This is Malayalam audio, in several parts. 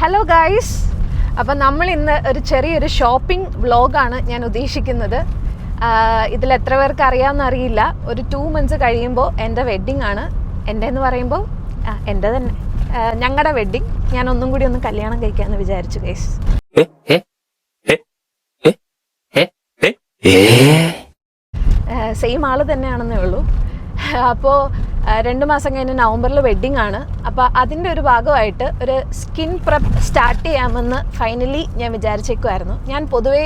ഹലോ ഗൈസ്, അപ്പം നമ്മൾ ഇന്ന് ഒരു ചെറിയൊരു ഷോപ്പിംഗ് വ്ളോഗാണ് ഞാൻ ഉദ്ദേശിക്കുന്നത്. ഇതിൽ എത്ര പേർക്ക് അറിയാമെന്ന് അറിയില്ല. ഒരു 2 months കഴിയുമ്പോൾ എൻ്റെ വെഡ്ഡിങ് ആണ്. എൻ്റെ എന്ന് പറയുമ്പോൾ എൻ്റെ തന്നെ ഞങ്ങളുടെ വെഡ്ഡിങ്. ഞാൻ ഒന്നും കൂടി ഒന്ന് കല്യാണം കഴിക്കാമെന്ന് വിചാരിച്ചു ഗൈസ്. സെയിം ആൾ തന്നെയാണെന്നേ ഉള്ളൂ. അപ്പോൾ 2 മാസം കഴിഞ്ഞ് നവംബറിൽ വെഡ്ഡിങ് ആണ്. അപ്പോൾ അതിൻ്റെ ഒരു ഭാഗമായിട്ട് ഒരു സ്കിൻ പ്രെപ്പ് സ്റ്റാർട്ട് ചെയ്യാമെന്ന് ഫൈനലി ഞാൻ വിചാരിച്ചേക്കുമായിരുന്നു. ഞാൻ പൊതുവേ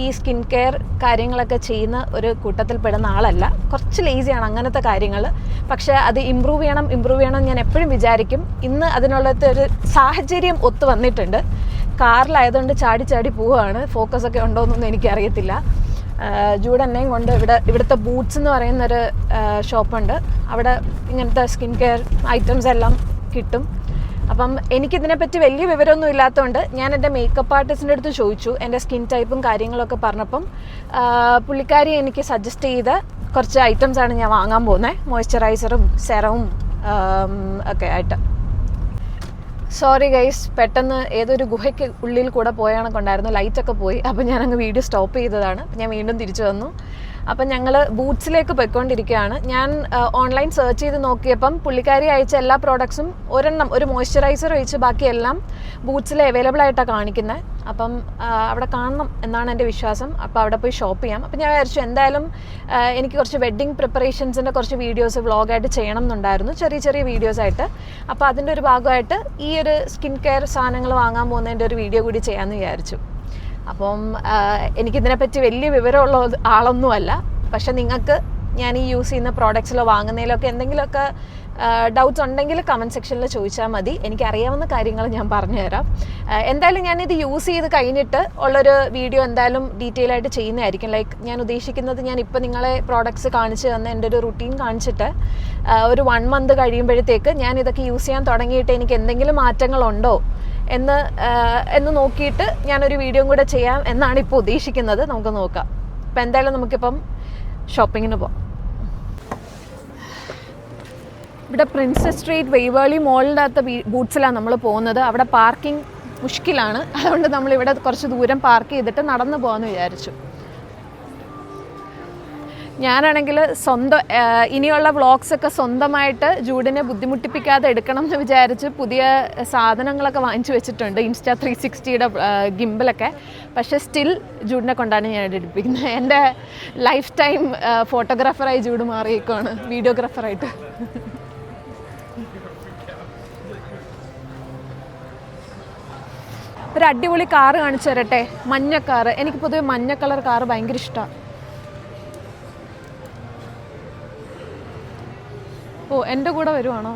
ഈ സ്കിൻ കെയർ കാര്യങ്ങളൊക്കെ ചെയ്യുന്ന ഒരു കൂട്ടത്തിൽ പെടുന്ന ആളല്ല. കുറച്ച് ലേസിയാണ് അങ്ങനത്തെ കാര്യങ്ങൾ. പക്ഷേ അത് ഇമ്പ്രൂവ് ചെയ്യണം ഞാൻ എപ്പോഴും വിചാരിക്കും. ഇന്ന് അതിനുള്ളത്തെ ഒരു സാഹചര്യം ഒത്തു വന്നിട്ടുണ്ട്. കാറിലായതുകൊണ്ട് ചാടി പോവുകയാണ്. ഫോക്കസൊക്കെ ഉണ്ടോയെന്നൊന്നും എനിക്കറിയത്തില്ല. ജൂഡ് എന്നെയും കൊണ്ട് ഇവിടുത്തെ ബൂട്ട്സ് എന്ന് പറയുന്നൊരു ഷോപ്പുണ്ട്. അവിടെ ഇങ്ങനത്തെ സ്കിൻ കെയർ ഐറ്റംസ് എല്ലാം കിട്ടും. അപ്പം എനിക്കിതിനെപ്പറ്റി വലിയ വിവരമൊന്നും ഇല്ലാത്തതുകൊണ്ട് ഞാൻ എൻ്റെ മേക്കപ്പ് ആർട്ടിസ്റ്റിൻ്റെ അടുത്ത് ചോദിച്ചു. എൻ്റെ സ്കിൻ ടൈപ്പും കാര്യങ്ങളൊക്കെ പറഞ്ഞപ്പം പുള്ളിക്കാരി എനിക്ക് സജസ്റ്റ് ചെയ്ത കുറച്ച് ഐറ്റംസാണ് ഞാൻ വാങ്ങാൻ പോകുന്നത്. മോയ്സ്ചറൈസറും സെറവും ഒക്കെ ആയിട്ട്. സോറി ഗൈസ്, പെട്ടെന്ന് ഏതൊരു ഗുഹയ്ക്ക് ഉള്ളിൽ കൂടെ പോയാണൊക്കെണ്ടായിരുന്നു. ലൈറ്റൊക്കെ പോയി. അപ്പം ഞാനങ്ങ് വീഡിയോ സ്റ്റോപ്പ് ചെയ്തതാണ്. ഞാൻ വീണ്ടും തിരിച്ചു വന്നു. അപ്പം ഞങ്ങൾ ബൂട്ട്സിലേക്ക് പോയിക്കൊണ്ടിരിക്കുകയാണ്. ഞാൻ ഓൺലൈൻ സെർച്ച് ചെയ്ത് നോക്കിയപ്പം പുള്ളിക്കാരി അയച്ച എല്ലാ പ്രോഡക്ട്സും ഒരു മോയ്സ്ചറൈസർ ഒഴിച്ച് ബാക്കിയെല്ലാം ബൂട്ട്സിൽ അവൈലബിൾ ആയിട്ടാണ് കാണിക്കുന്നത്. അപ്പം അവിടെ കാണണം എന്നാണ് എൻ്റെ വിശ്വാസം. അപ്പോൾ അവിടെ പോയി ഷോപ്പ് ചെയ്യാം. അപ്പം ഞാൻ വിചാരിച്ചു എന്തായാലും എനിക്ക് കുറച്ച് വെഡ്ഡിങ് പ്രിപ്പറേഷൻസിൻ്റെ കുറച്ച് വീഡിയോസ് വ്ളോഗായിട്ട് ചെയ്യണം എന്നുണ്ടായിരുന്നു, ചെറിയ വീഡിയോസായിട്ട്. അപ്പോൾ അതിൻ്റെ ഒരു ഭാഗമായിട്ട് ഈ ഒരു സ്കിൻ കെയർ സാധനങ്ങൾ വാങ്ങാൻ പോകുന്നതിൻ്റെ ഒരു വീഡിയോ കൂടി ചെയ്യാമെന്ന് വിചാരിച്ചു. അപ്പം എനിക്കിതിനെപ്പറ്റി വലിയ വിവരമുള്ള ആളൊന്നുമല്ല. പക്ഷെ നിങ്ങൾക്ക് ഞാൻ ഈ യൂസ് ചെയ്യുന്ന പ്രോഡക്ട്സിലോ വാങ്ങുന്നതിലൊക്കെ എന്തെങ്കിലുമൊക്കെ ഡൗട്ട്സ് ഉണ്ടെങ്കിൽ കമൻറ്റ് സെക്ഷനിൽ ചോദിച്ചാൽ മതി. എനിക്കറിയാവുന്ന കാര്യങ്ങൾ ഞാൻ പറഞ്ഞുതരാം. എന്തായാലും ഞാനിത് യൂസ് ചെയ്ത് കഴിഞ്ഞിട്ട് ഉള്ളൊരു വീഡിയോ എന്തായാലും ഡീറ്റെയിൽ ആയിട്ട് ചെയ്യുന്നതായിരിക്കും. ലൈക്ക് ഞാൻ ഉദ്ദേശിക്കുന്നത്, ഞാൻ ഇപ്പോൾ നിങ്ങളെ പ്രോഡക്ട്സ് കാണിച്ച് തന്ന എൻ്റെ ഒരു റുട്ടീൻ കാണിച്ചിട്ട് ഒരു 1 month കഴിയുമ്പോഴത്തേക്ക് ഞാൻ ഇതൊക്കെ യൂസ് ചെയ്യാൻ തുടങ്ങിയിട്ട് എനിക്ക് എന്തെങ്കിലും മാറ്റങ്ങളുണ്ടോ എന്ന് നോക്കിയിട്ട് ഞാനൊരു വീഡിയോ കൂടെ ചെയ്യാം എന്നാണ് ഇപ്പോൾ ഉദ്ദേശിക്കുന്നത്. നമുക്ക് നോക്കാം. അപ്പോൾ എന്തായാലും നമുക്കിപ്പം ഷോപ്പിങ്ങിന് പോകാം. ഇവിടെ പ്രിൻസസ് സ്ട്രീറ്റ് വെയ്വേളി മോളിൻ്റെ അകത്ത് ബൂട്ട്സിലാണ് നമ്മൾ പോകുന്നത്. അവിടെ പാർക്കിംഗ് മുഷ്കിലാണ്. അതുകൊണ്ട് നമ്മളിവിടെ കുറച്ച് ദൂരം പാർക്ക് ചെയ്തിട്ട് നടന്നു പോകാമെന്ന് വിചാരിച്ചു. ഞാനാണെങ്കിൽ ഇനിയുള്ള വ്ളോഗ്സൊക്കെ സ്വന്തമായിട്ട് ജൂഡിനെ ബുദ്ധിമുട്ടിപ്പിക്കാതെ എടുക്കണം എന്ന് വിചാരിച്ച് പുതിയ സാധനങ്ങളൊക്കെ വാങ്ങിച്ചു വെച്ചിട്ടുണ്ട്. Insta360യുടെ ഗിംബലൊക്കെ. പക്ഷേ സ്റ്റിൽ ജൂഡിനെ കൊണ്ടാണ് ഞാൻ എടുപ്പിക്കുന്നത്. എൻ്റെ ലൈഫ് ടൈം ഫോട്ടോഗ്രാഫറായി ജൂഡ് മാറിയേക്കുവാണ്, വീഡിയോഗ്രാഫറായിട്ട്. ഒരു അടിപൊളി കാറ് കാണിച്ചു തരട്ടെ, മഞ്ഞ കാറ്. എനിക്ക് പൊതുവെ മഞ്ഞ കളർ കാറ് ഭയങ്കര ഇഷ്ടമാണ്. ഓ, എൻ്റെ കൂടെ വരുവാണോ?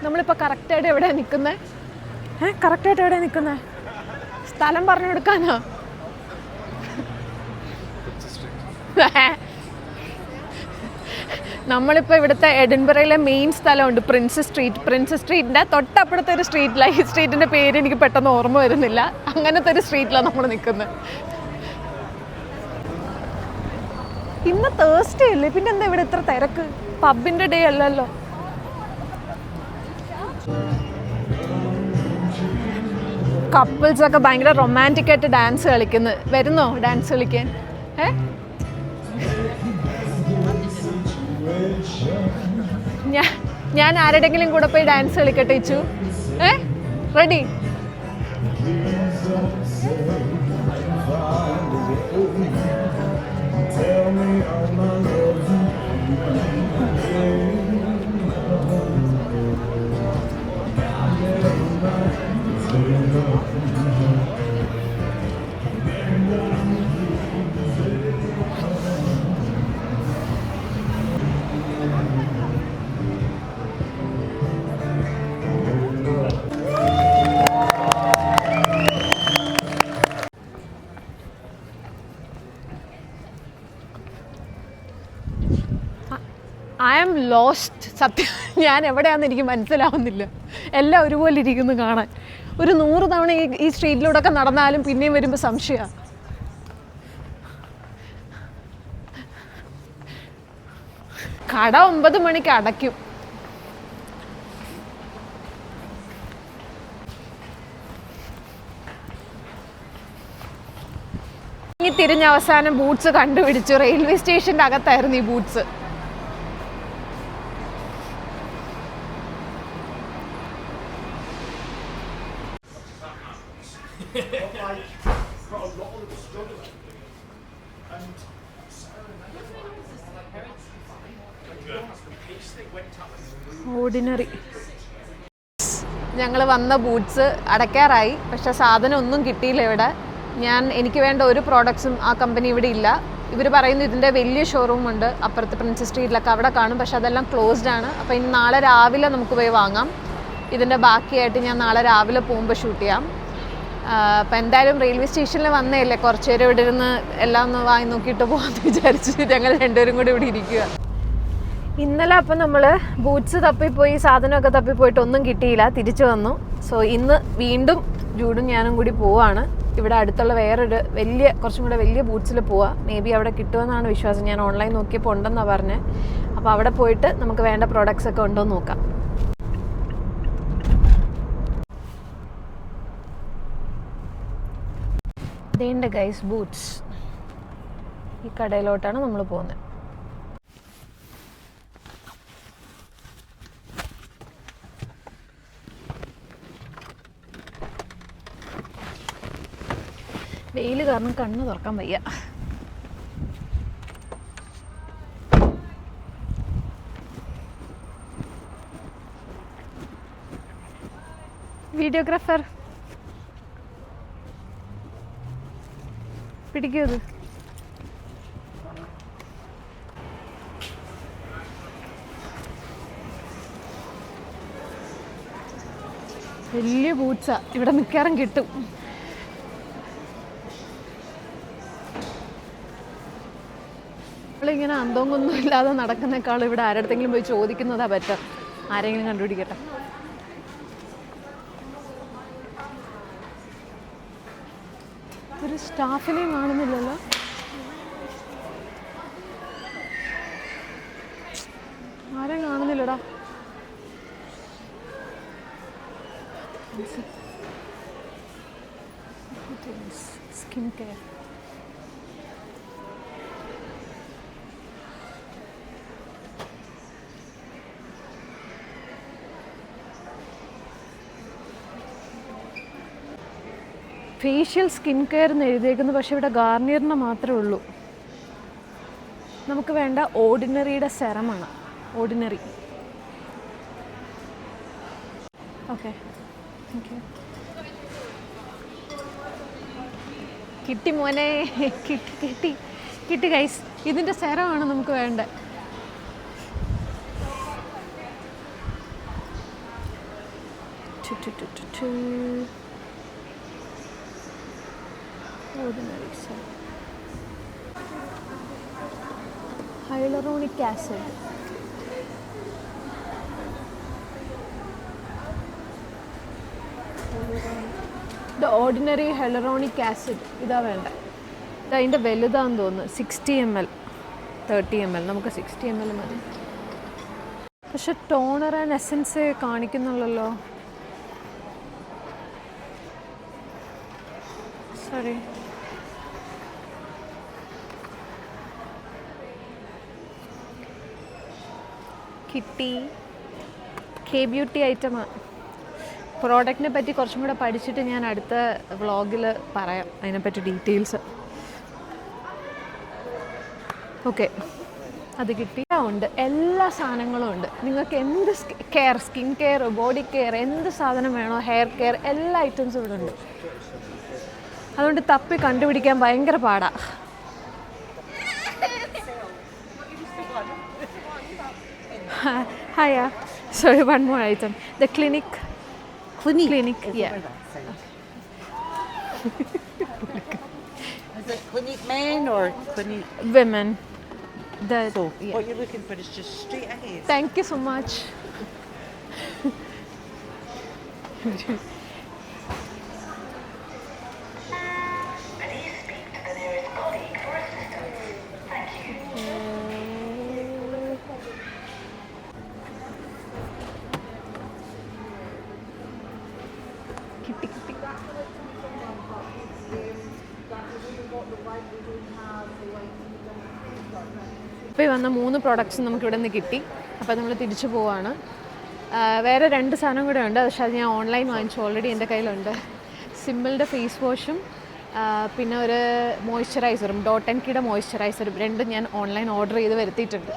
നമ്മളിപ്പോൾ കറക്റ്റായിട്ട് എവിടെയാണ് നിൽക്കുന്നത്? കറക്റ്റായിട്ട് എവിടെയാണ് നിൽക്കുന്നത്? സ്ഥലം പറഞ്ഞു കൊടുക്കാനോ? നമ്മളിപ്പോൾ ഇവിടുത്തെ എഡിൻബറയിലെ മെയിൻ സ്ഥലമുണ്ട് പ്രിൻസസ് സ്ട്രീറ്റിൻ്റെ തൊട്ടപ്പുറത്തെ ഒരു സ്ട്രീറ്റിലാണ്. ഈ സ്ട്രീറ്റിൻ്റെ പേര് എനിക്ക് പെട്ടെന്ന് ഓർമ്മ വരുന്നില്ല. അങ്ങനത്തെ ഒരു സ്ട്രീറ്റിലാണ് നമ്മൾ നിൽക്കുന്നത്. ഇന്ന് തേഴ്സ്ഡേ അല്ലേ, പിന്നെ എന്താ ഇവിടെ ഇത്ര തിരക്ക്? പബ്ബിൻ്റെ ഡേ അല്ലല്ലോ. കപ്പിൾസൊക്കെ ഭയങ്കര റൊമാൻറ്റിക് ആയിട്ട് ഡാൻസ് കളിക്കുന്നു. വരുന്നോ ഡാൻസ് കളിക്കാൻ? ഞാൻ ആരുടെങ്കിലും കൂടെ പോയി ഡാൻസ് കളിക്കട്ടെ Ichu? Ready? I am lost. സത്യം, ഞാൻ എവിടെയാണെന്ന് എനിക്ക് മനസ്സിലാവുന്നില്ല. എല്ലാം ഒരുപോലെ ഇരിക്കുന്നു കാണാൻ. ഒരു 100 തവണ ഈ സ്ട്രീറ്റിലൂടെ ഒക്കെ നടന്നാലും പിന്നെയും വരുമ്പോൾ സംശയമാണ്. കട 9 മണിക്ക് അടയ്ക്കും. ഈ തിരിഞ്ഞ അവസാനം ബൂട്ട്സ് കണ്ടുപിടിച്ചു. റെയിൽവേ സ്റ്റേഷൻ്റെ അകത്തായിരുന്നു ഈ ബൂട്ട്സ്. ഓർഡിനറി. ഞങ്ങൾ വന്ന ബൂട്ട്സ് അടയ്ക്കാറായി. പക്ഷെ സാധനം ഒന്നും കിട്ടിയില്ല ഇവിടെ. എനിക്ക് വേണ്ട ഒരു പ്രോഡക്ട്സും ആ കമ്പനി ഇവിടെ ഇല്ല. ഇവർ പറയുന്നു ഇതിൻ്റെ വലിയ ഷോറൂം ഉണ്ട് അപ്പുറത്ത് പ്രിൻസസ് സ്ട്രീറ്റിലൊക്കെ, അവിടെ കാണും. പക്ഷെ അതെല്ലാം ക്ലോസ്ഡ് ആണ്. അപ്പോൾ ഇനി നാളെ രാവിലെ നമുക്ക് പോയി വാങ്ങാം. ഇതിൻ്റെ ബാക്കിയായിട്ട് ഞാൻ നാളെ രാവിലെ പോകുമ്പോൾ ഷൂട്ട് ചെയ്യാം. അപ്പോൾ എന്തായാലും റെയിൽവേ സ്റ്റേഷനിൽ വന്നതല്ലേ, കുറച്ച് നേരം ഇവിടെ ഇരുന്ന് എല്ലാം ഒന്ന് വാങ്ങി നോക്കിയിട്ട് പോകാമെന്ന് വിചാരിച്ച് ഞങ്ങൾ രണ്ടുപേരും കൂടി ഇവിടെ ഇരിക്കുക. ഇന്നലെ അപ്പം നമ്മൾ ബൂട്ട്സ് തപ്പിപ്പോയി, സാധനമൊക്കെ തപ്പിപ്പോയിട്ട് ഒന്നും കിട്ടിയില്ല, തിരിച്ചു വന്നു. സോ ഇന്ന് വീണ്ടും ജൂഡും ഞാനും കൂടി പോവാണ്. ഇവിടെ അടുത്തുള്ള വേറൊരു കുറച്ചും കൂടെ വലിയ ബൂട്ട്സിൽ പോവാം. മേ ബി അവിടെ കിട്ടുമെന്നാണ് വിശ്വാസം. ഞാൻ ഓൺലൈൻ നോക്കിയപ്പോൾ ഉണ്ടെന്നാണ് പറഞ്ഞത്. അപ്പോൾ അവിടെ പോയിട്ട് നമുക്ക് വേണ്ട പ്രോഡക്റ്റ്സ് ഒക്കെ ഉണ്ടോ എന്ന് നോക്കാം. ഇതേണ്ട ഗൈസ് ബൂട്ട്സ്. ഈ കടയിലോട്ടാണ് നമ്മൾ പോകുന്നത്. വെയിൽ കാരണം കണ്ണ് തുറക്കാൻ വയ്യ. വീഡിയോഗ്രാഫർ പിടിക്കൂ. ഇത് വലിയ ബൂട്ട്സാ, ഇവിടെ മിക്കവാറും കിട്ടും. നമ്മളിങ്ങനെ അന്തോങ്ങൊന്നും ഇല്ലാതെ നടക്കുന്നേക്കാളും ഇവിടെ ആരടുത്തെങ്കിലും പോയി ചോദിക്കുന്നതാ ബെറ്റർ. ആരെങ്കിലും കണ്ടുപിടിക്കട്ടെ. ഒരു സ്റ്റാഫിനെയും കാണുന്നില്ലല്ലോ. ആരെയും കാണുന്നില്ലടാ. Skin care. Facial skin care എന്ന് എഴുതിയേക്കുന്നു. പക്ഷെ ഇവിടെ ഗാർണിയറിന് മാത്രമേ ഉള്ളൂ. നമുക്ക് വേണ്ട ഓർഡിനറിയുടെ സെറമാണ്. ഓർഡിനറി. Okay, thank you. കിട്ടി മോനെ, കിട്ടി ഗൈസ്. ഇതിൻ്റെ സെറമാണ് നമുക്ക് വേണ്ടത്. ordinary cell. Hyaluronic acid. The ordinary hyaluronic acid. ഇതാ വേണ്ട. ഇതിൻ്റെ വലുതാന്ന് തോന്നുന്നു. 60 ml 30 ml. നമുക്ക് 60 ml മതി. പക്ഷെ ടോണർ ആൻഡ് എസൻസ് കാണിക്കുന്നുള്ളല്ലോ. സോറി. കിട്ടി. കെ ബ്യൂട്ടി ഐറ്റമാണ്. പ്രോഡക്റ്റിനെ പറ്റി കുറച്ചും കൂടെ പഠിച്ചിട്ട് ഞാൻ അടുത്ത വ്ളോഗിൽ പറയാം അതിനെപ്പറ്റി ഡീറ്റെയിൽസ്. ഓക്കെ, അത് കിട്ടി. ഉണ്ട്, എല്ലാ സാധനങ്ങളും ഉണ്ട്. നിങ്ങൾക്ക് എന്ത് care, skin care, body care, എന്ത് സാധനം വേണോ, ഹെയർ കെയർ, എല്ലാ ഐറ്റംസും ഇവിടെ ഉണ്ട്. അതുകൊണ്ട് തപ്പി കണ്ടുപിടിക്കാൻ ഭയങ്കര പാടാ. Hiya. Sorry, one more item. The clinic. Clinic. Yeah. Is it clinic men or clinic women? So what you're looking for is just straight ahead. Thank you so much. ഷോപ്പിൽ വന്ന 3 പ്രോഡക്റ്റ്സും നമുക്ക് ഇവിടെ നിന്ന് കിട്ടി. അപ്പോൾ നമ്മൾ തിരിച്ചു പോവാണ്. വേറെ 2 സാധനം കൂടെ ഉണ്ട്, പക്ഷേ അത് ഞാൻ ഓൺലൈൻ വാങ്ങിച്ചു, ഓൾറെഡി എൻ്റെ കയ്യിലുണ്ട്. സിമ്പിളിൻ്റെ ഫേസ് വാഷും പിന്നെ ഒരു മോയ്സ്ചറൈസറും, ഡോട്ട് ആൻഡ് കീയുടെ മോയ്സ്ചറൈസറും, രണ്ടും ഞാൻ ഓൺലൈൻ ഓർഡർ ചെയ്ത് വരുത്തിയിട്ടുണ്ട്.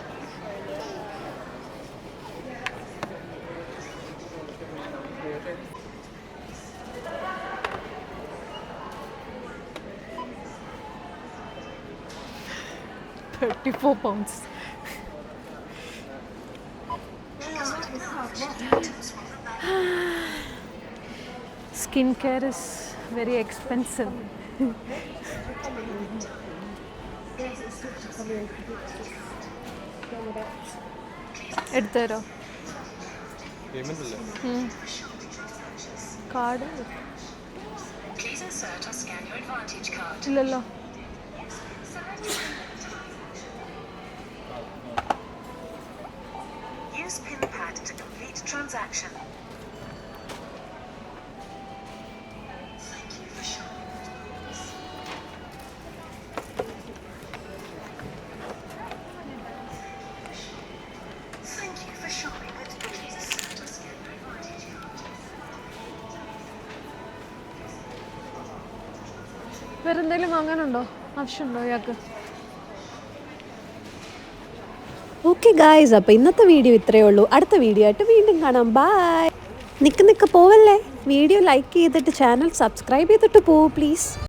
£34. Skincare is very expensive. എടുത്തു തരോ? കാർഡ് ഇല്ലല്ലോ. Use PIN pad to complete transaction. Thank you for shopping. Thank you for shopping at Please insert or scan your Advantage card. വേറെ എന്തെങ്കിലും വാങ്ങാനുണ്ടോ? ആവശ്യമുണ്ടോ ഇയാൾക്ക്? ഓക്കെ ഗായ്സ്, അപ്പോൾ ഇന്നത്തെ വീഡിയോ ഇത്രയേ ഉള്ളൂ. അടുത്ത വീഡിയോ ആയിട്ട് വീണ്ടും കാണാം. ബൈ. നിൽക്ക് പോവല്ലേ. വീഡിയോ ലൈക്ക് ചെയ്തിട്ട് ചാനൽ സബ്സ്ക്രൈബ് ചെയ്തിട്ട് പോവൂ പ്ലീസ്.